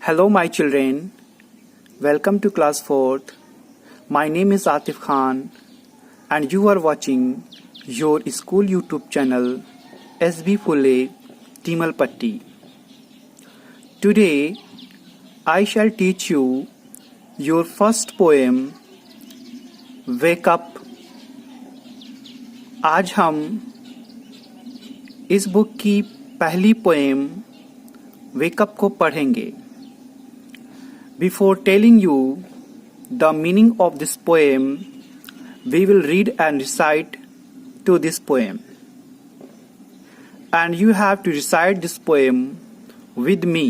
Hello my children, welcome to class 4th. My name is Atif Khan and you are watching your school YouTube channel SB Phule Timalpatti. Today I shall teach you your first poem Wake Up. आज हम इस book की पहली poem Wake Up को पढ़ेंगे. Before telling you the meaning of this poem, we will read and recite to this poem. And you have to recite this poem with me.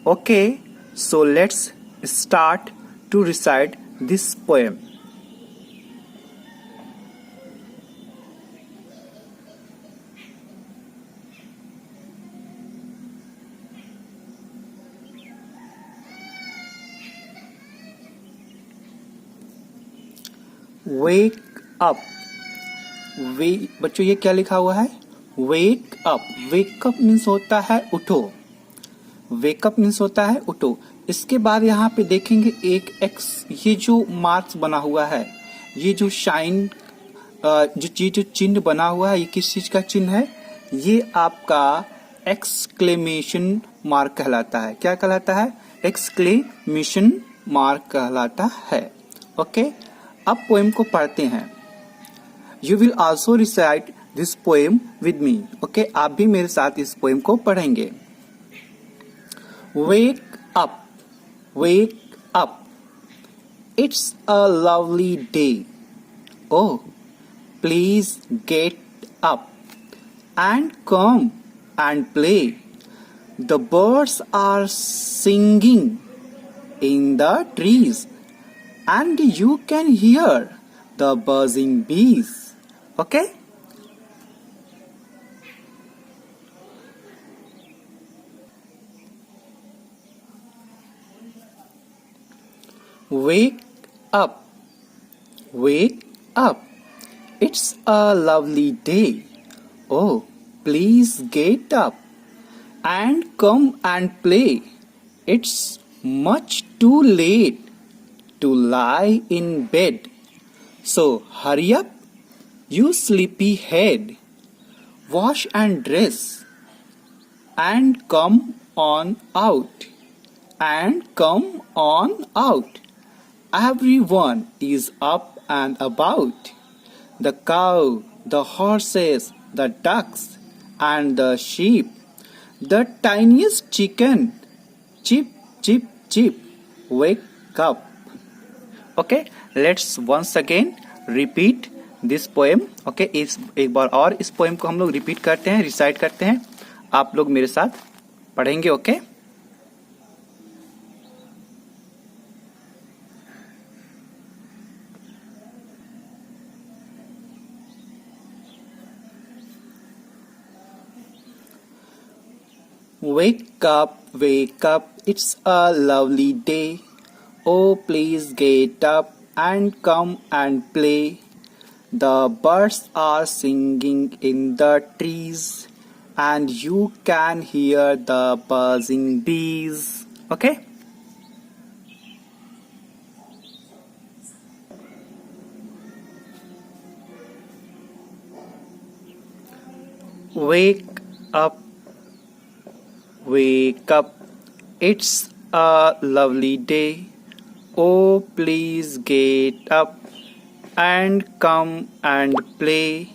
Okay, so let's start to recite this poem. Wake up. बच्चों ये क्या लिखा हुआ है? Wake up. Wake up means होता है उठो. Wake up means होता है उठो. इसके बाद यहाँ पे देखेंगे एक एक्स, ये जो मार्क्स बना हुआ है, ये जो शाइन जो चिन्ह बना हुआ है, ये किस चीज का चिन्ह है? ये आपका एक्सक्लेमेशन मार्क कहलाता है. क्या कहलाता है? एक्सक्लेमेशन मार्क कहलाता है. ओके, अब पोएम को पढ़ते हैं. You will also recite this poem with me. Okay, आप भी मेरे साथ इस पोएम को पढ़ेंगे. Wake up, wake up, it's a lovely day. Oh, please get up and come and play. The birds are singing in the trees and you can hear the buzzing bees. Okay? Wake up, wake up, it's a lovely day. Oh, please get up and come and play. It's much too late to lie in bed. So hurry up, you sleepy head. Wash and dress and come on out. And come on out. Everyone is up and about. The cow, the horses, the ducks and the sheep. The tiniest chicken. Chip, chip, chip. Wake up. Okay, let's once again repeat this poem. Okay, इस एक बार और इस poem को हम लोग repeat करते हैं, recite करते हैं. आप लोग मेरे साथ पढ़ेंगे. Okay, wake up, it's a lovely day. Oh, please get up and come and play. The birds are singing in the trees and you can hear the buzzing bees. Okay? Wake up, wake up, it's a lovely day. Oh, please get up and come and play.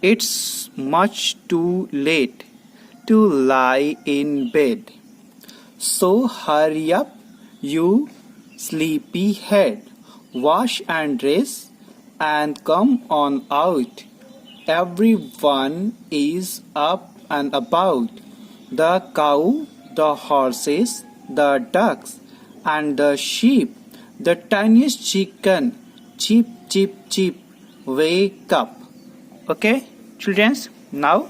It's much too late to lie in bed. So hurry up, you sleepy head. Wash and dress and come on out. Everyone is up and about. The cow, the horses, the ducks and the sheep, the tiniest chicken, chip, chip, chip, wake up. Okay, children, now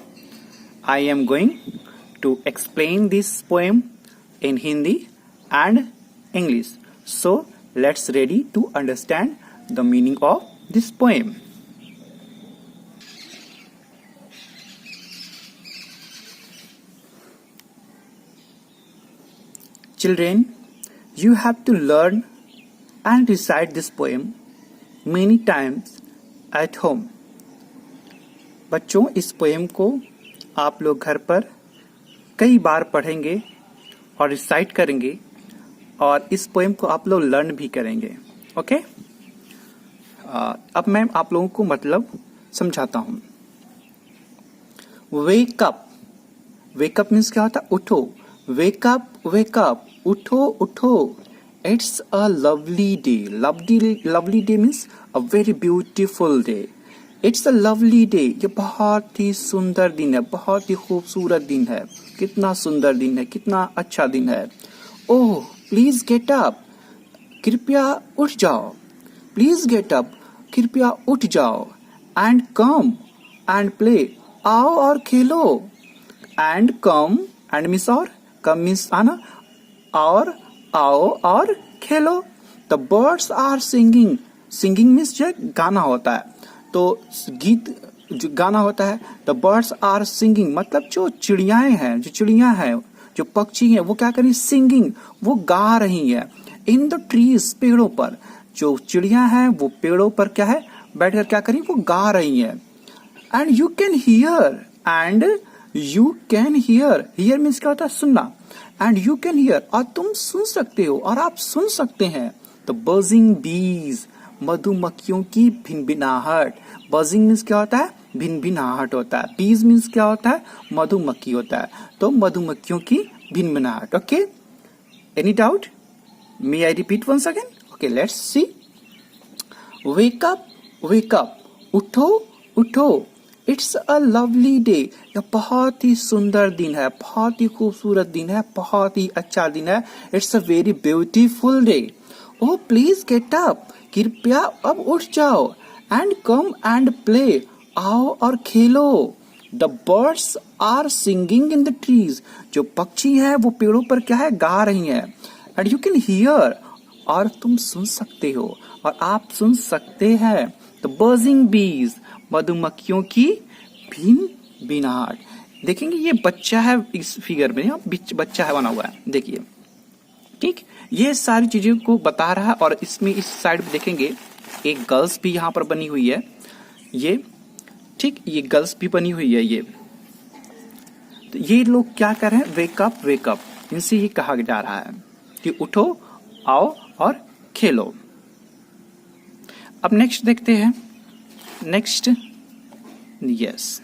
I am going to explain this poem in Hindi and English. So let's ready to understand the meaning of this poem. Children, you have to learn and recite this poem many times at home. बच्चों, इस poem को आप लोग घर पर कई बार पढ़ेंगे और रिसाइट करेंगे और इस पोएम को आप लोग लर्न भी करेंगे. ओके? अब मैं आप लोगों को मतलब समझाता हूं. Wake up. वेकअप मीन्स क्या होता है? उठो. वेकअप, वेकअप, उठो, उठो. It's a lovely day. Lovely day means a very beautiful day. It's a lovely day. ये बहुत ही सुंदर दिन है, बहुत ही खूबसूरत दिन है. कितना सुंदर दिन है, कितना अच्छा दिन है. Oh, please get up. कृपया उठ जाओ. Please get up. कृपया उठ जाओ. And come and play. आओ और खेलो. एंड कम, एंड मीन्स और, कम मीन्स आना, और आओ और खेलो. The birds are singing. Singing means जो गाना होता है, तो गीत जो गाना होता है. द बर्ड्स आर सिंगिंग मतलब जो चिड़ियाएं हैं, जो चिड़िया हैं, जो पक्षी हैं, वो क्या कर रही है? सिंगिंग, वो गा रही है. इन द ट्रीज, पेड़ों पर. जो चिड़िया हैं वो पेड़ों पर क्या है? बैठकर क्या करी? वो गा रही है. And you can hear. And you can hear. Here means क्या होता है? सुनना. एंड यू कैन हियर, और तुम सुन सकते हो, और आप सुन सकते हैं. द बजिंग बीज, मधुमक्खियों की भिनभिनाहट. बजिंग मीन्स क्या होता है? भिनभिनाहट होता है. बीज मीन्स क्या होता है? मधुमक्खी होता है. तो मधुमक्खियों की भिनभिनाहट. Okay? Any doubt? May I repeat once again? Okay, let's see. Wake up, wake up. उठो, उठो. It's a lovely day. यह बहुत ही सुंदर दिन है, बहुत ही खूबसूरत दिन है, बहुत ही अच्छा दिन है. It's a very beautiful day. Oh, please get up. कृपया अब उठ जाओ. And come and play. आओ और खेलो. The birds are singing in the trees. जो पक्षी हैं वो पेड़ों पर क्या है? गा रही हैं. एंड यू कैन हियर, और तुम सुन सकते हो, और आप सुन सकते हैं. द बजिंग बीज, मधुमक्खियों की भिनभिनाहट. देखेंगे ये बच्चा है इस फिगर में, बच्चा है बना हुआ है, देखिए. ठीक, ये सारी चीजों को बता रहा है. और इसमें इस साइड पे देखेंगे एक गर्ल्स भी यहाँ पर बनी हुई है. ये ठीक, ये गर्ल्स भी बनी हुई है. ये तो ये लोग क्या कर रहे हैं? Wake up, wake up. इनसे ये कहा जा रहा है कि उठो, आओ और खेलो. अब नेक्स्ट देखते हैं. नेक्स्ट, यस,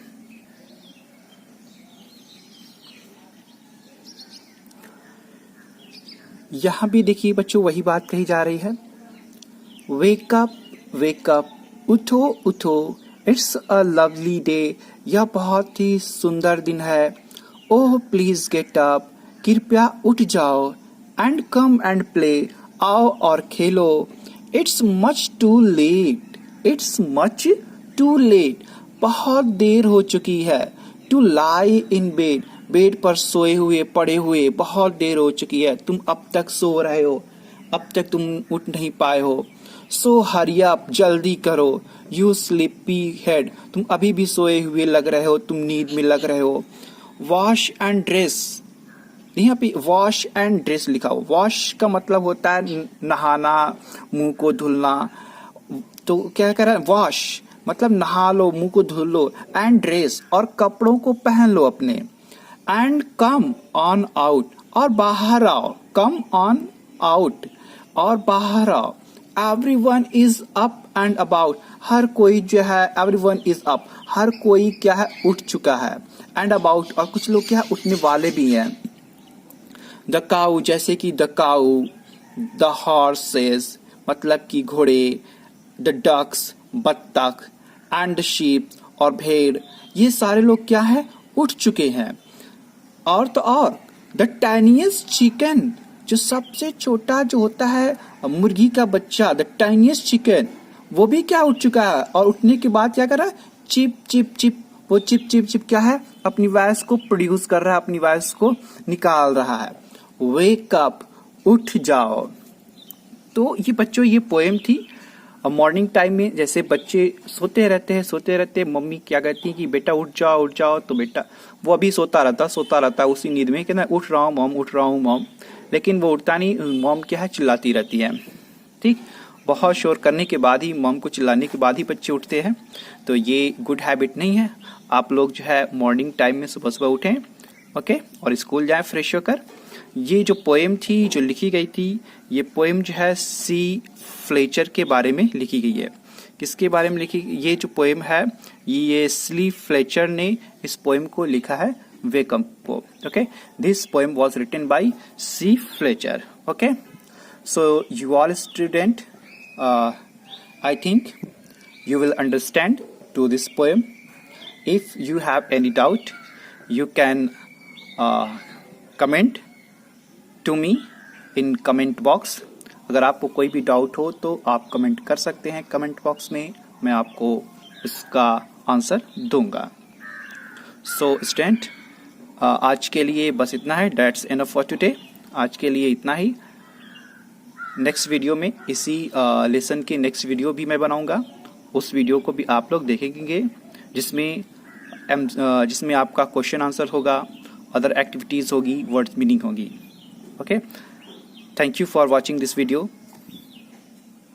यहां भी देखिए बच्चों वही बात कही जा रही है. Wake up, wake up. उठो, उठो. It's a lovely day. यह बहुत ही सुंदर दिन है. Oh, please get up. कृपया उठ जाओ. And come and play. आओ और खेलो. It's much too late. It's much too late. बहुत देर हो चुकी है. To lie in bed. Bed पर सोए हुए, पड़े हुए बहुत देर हो चुकी है. तुम अब तक सो रहे हो, अब तक तुम उठ नहीं पाए हो. सो हरी अप, जल्दी करो. You sleepy head. तुम अभी भी सोए हुए लग रहे हो, तुम नींद में लग रहे हो. Wash and dress. यहाँ पे वॉश एंड ड्रेस लिखा हो. वॉश का मतलब होता है नहाना, मुंह को धुलना. तो क्या कर रहा है? वॉश मतलब नहा लो, मुंह को धुल लो. एंड ड्रेस, और कपड़ों को पहन लो अपने. एंड कम ऑन आउट, और बाहर आओ. कम ऑन आउट, और बाहर आओ. Everyone is up and about. हर कोई जो है, एवरीवन इज अप, हर कोई क्या है? उठ चुका है. एंड अबाउट, और कुछ लोग क्या है? उठने वाले भी हैं. द काऊ, जैसे कि द काऊ. द हॉर्सेस मतलब कि घोड़े. द डक्स, बत्तख. एंड द शीप, और भेड़. ये सारे लोग क्या है? उठ चुके हैं. और तो और द टाइनिएस्ट चिकन, जो सबसे छोटा जो होता है मुर्गी का बच्चा, द टाइनिएस्ट चिकन, वो भी क्या उठ चुका है. और उठने के बाद क्या कर रहा है? Chip chip chip. वो चिप चिप चिप क्या है? अपनी वॉइस को प्रोड्यूस कर रहा है, अपनी वॉइस को निकाल रहा है. वेक अप, उठ जाओ. तो ये बच्चों ये पोएम थी. मॉर्निंग टाइम में जैसे बच्चे सोते रहते हैं, मम्मी क्या कहती है कि बेटा उठ जाओ, उठ जाओ. तो बेटा वो अभी सोता रहता है उसी नींद में, कहना उठ रहा हूँ मॉम, उठ रहा हूँ मॉम. लेकिन वो उठता नहीं, मॉम क्या है चिल्लाती रहती है। ठीक, बहुत शोर करने के बाद ही, मॉम को चिल्लाने के बाद ही बच्चे उठते हैं। तो ये गुड हैबिट नहीं है। आप लोग जो है मॉर्निंग टाइम में सुबह सुबह उठें, ओके, और स्कूल जाएं फ्रेश होकर। ये जो पोएम थी जो लिखी गई थी, ये पोएम जो है सी फ्लेचर के बारे में लिखी गई है। किसके बारे में लिखी? ये जो पोएम है ये सी फ्लेचर ने इस पोएम को लिखा है, वेकअप को। Okay, this poem was written by C Fletcher. Okay, so you all student, I think you will understand to this poem. If you have any doubt, you can comment to me in comment box. अगर आपको कोई भी doubt हो तो आप comment कर सकते हैं कमेंट बॉक्स में, मैं आपको इसका आंसर दूंगा। सो स्टूडेंट, आज के लिए बस इतना है। That's enough for today. आज के लिए इतना ही। नेक्स्ट वीडियो में इसी लेसन की नेक्स्ट वीडियो भी मैं बनाऊंगा। उस वीडियो को भी आप लोग देखेंगे जिसमें आपका क्वेश्चन आंसर होगा, अदर एक्टिविटीज़ होगी, वर्ड्स मीनिंग होगी। Okay, thank you for watching this video.